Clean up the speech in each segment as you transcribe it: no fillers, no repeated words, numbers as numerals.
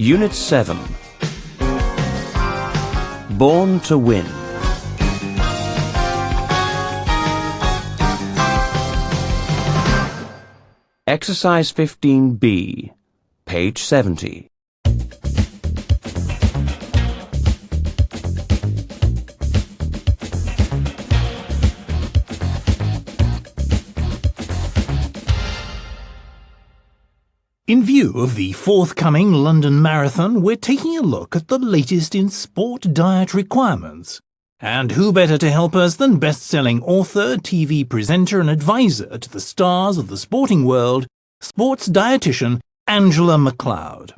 Unit 7. Born to Win. Exercise 15B, page 70. In view of the forthcoming London Marathon, we're taking a look at the latest in sport diet requirements. And who better to help us than best-selling author, TV presenter and advisor to the stars of the sporting world, sports dietitian Angela McLeod.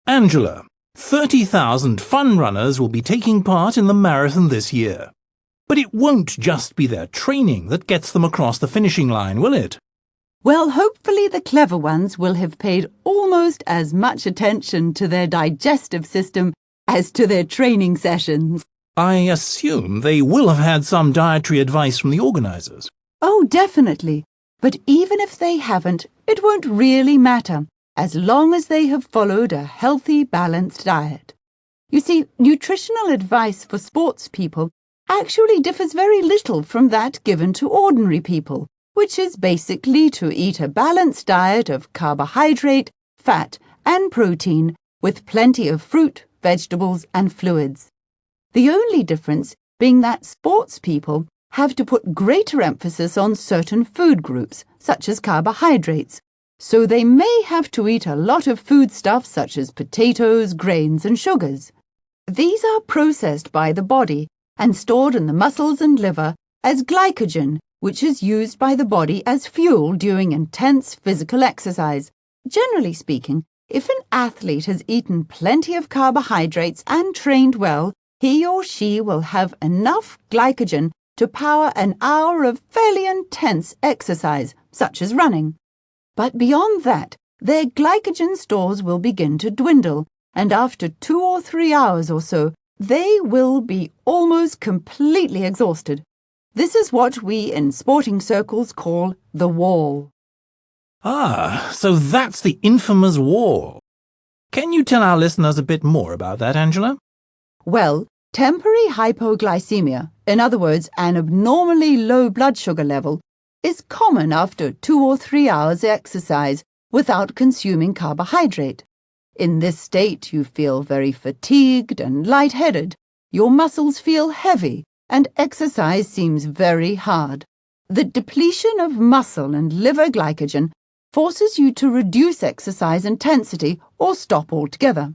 Angela, 30,000 fun runners will be taking part in the marathon this year. But it won't just be their training that gets them across the finishing line, will it? Well, hopefully the clever ones will have paid almost as much attention to their digestive system as to their training sessions. I assume they will have had some dietary advice from the organisers. Oh, definitely. But even if they haven't, it won't really matter, as long as they have followed a healthy, balanced diet. You see, nutritional advice for sports people actually differs very little from that given to ordinary people, which is basically to eat a balanced diet of carbohydrate, fat, and protein with plenty of fruit, vegetables, and fluids. The only difference being that sports people have to put greater emphasis on certain food groups, such as carbohydrates, so they may have to eat a lot of foodstuffs such as potatoes, grains, and sugars. These are processed by the body and stored in the muscles and liver as glycogen, which is used by the body as fuel during intense physical exercise. Generally speaking, if an athlete has eaten plenty of carbohydrates and trained well, he or she will have enough glycogen to power an hour of fairly intense exercise, such as running. But beyond that, their glycogen stores will begin to dwindle, and after 2 or 3 hours or so, they will be almost completely exhausted. This is what we in sporting circles call the wall. Ah, so that's the infamous wall. Can you tell our listeners a bit more about that, Angela? Well, temporary hypoglycemia, in other words, an abnormally low blood sugar level, is common after 2 or 3 hours exercise without consuming carbohydrate. In this state, you feel very fatigued and lightheaded. Your muscles feel heavy, and exercise seems very hard. The depletion of muscle and liver glycogen forces you to reduce exercise intensity or stop altogether.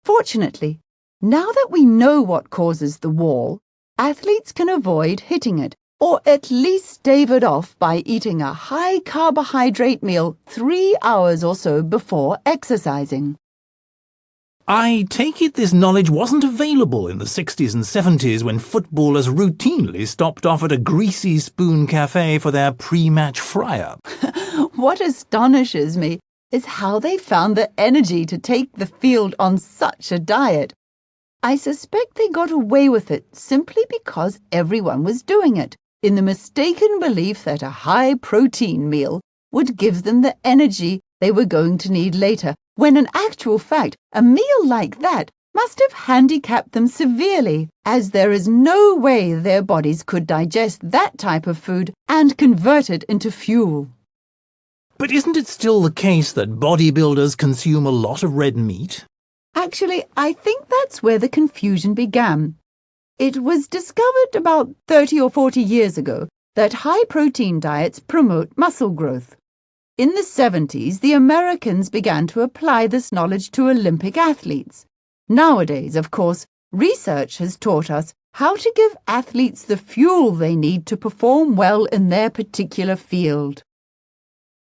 Fortunately, now that we know what causes the wall, athletes can avoid hitting it, or at least stave it off by eating a high-carbohydrate meal 3 hours or so before exercising. I take it this knowledge wasn't available in the 60s and 70s when footballers routinely stopped off at a Greasy Spoon cafe for their pre-match fry-up. What astonishes me is how they found the energy to take the field on such a diet. I suspect they got away with it simply because everyone was doing it, in the mistaken belief that a high-protein meal would give them the energy they were going to need later, when in actual fact, a meal like that must have handicapped them severely, as there is no way their bodies could digest that type of food and convert it into fuel. But isn't it still the case that bodybuilders consume a lot of red meat? Actually, I think that's where the confusion began. It was discovered about 30 or 40 years ago that high-protein diets promote muscle growth. In the 70s, the Americans began to apply this knowledge to Olympic athletes. Nowadays, of course, research has taught us how to give athletes the fuel they need to perform well in their particular field.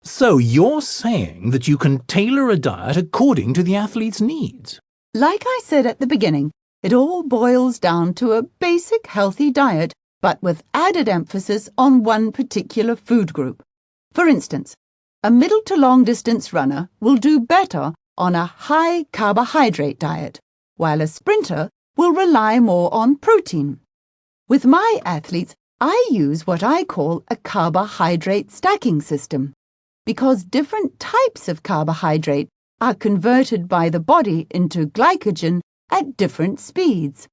So you're saying that you can tailor a diet according to the athlete's needs? Like I said at the beginning, it all boils down to a basic healthy diet, but with added emphasis on one particular food group. For instance, a middle to long distance runner will do better on a high carbohydrate diet, while a sprinter will rely more on protein. With my athletes, I use what I call a carbohydrate stacking system, because different types of carbohydrate are converted by the body into glycogen at different speeds.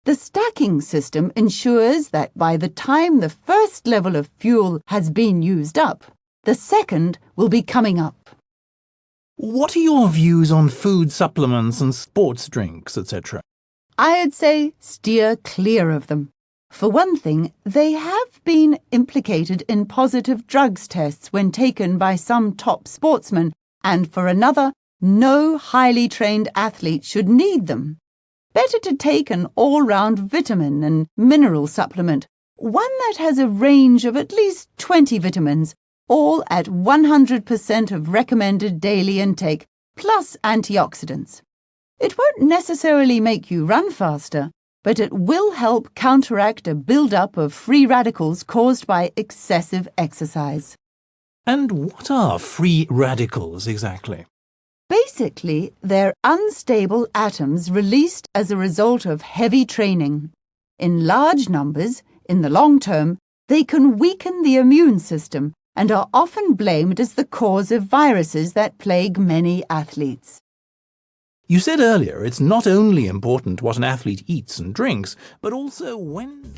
The stacking system ensures that by the time the first level of fuel has been used up, the second will be coming up. What are your views on food supplements and sports drinks, etc.? I'd say steer clear of them. For one thing, they have been implicated in positive drugs tests when taken by some top sportsmen, and for another, no highly trained athlete should need them. Better to take an all-round vitamin and mineral supplement, one that has a range of at least 20 vitamins, all at 100% of recommended daily intake, plus antioxidants. It won't necessarily make you run faster, but it will help counteract a build-up of free radicals caused by excessive exercise. And what are free radicals exactly? Basically, they're unstable atoms released as a result of heavy training. In large numbers, in the long term, they can weaken the immune system and are often blamed as the cause of viruses that plague many athletes. You said earlier it's not only important what an athlete eats and drinks, but also when...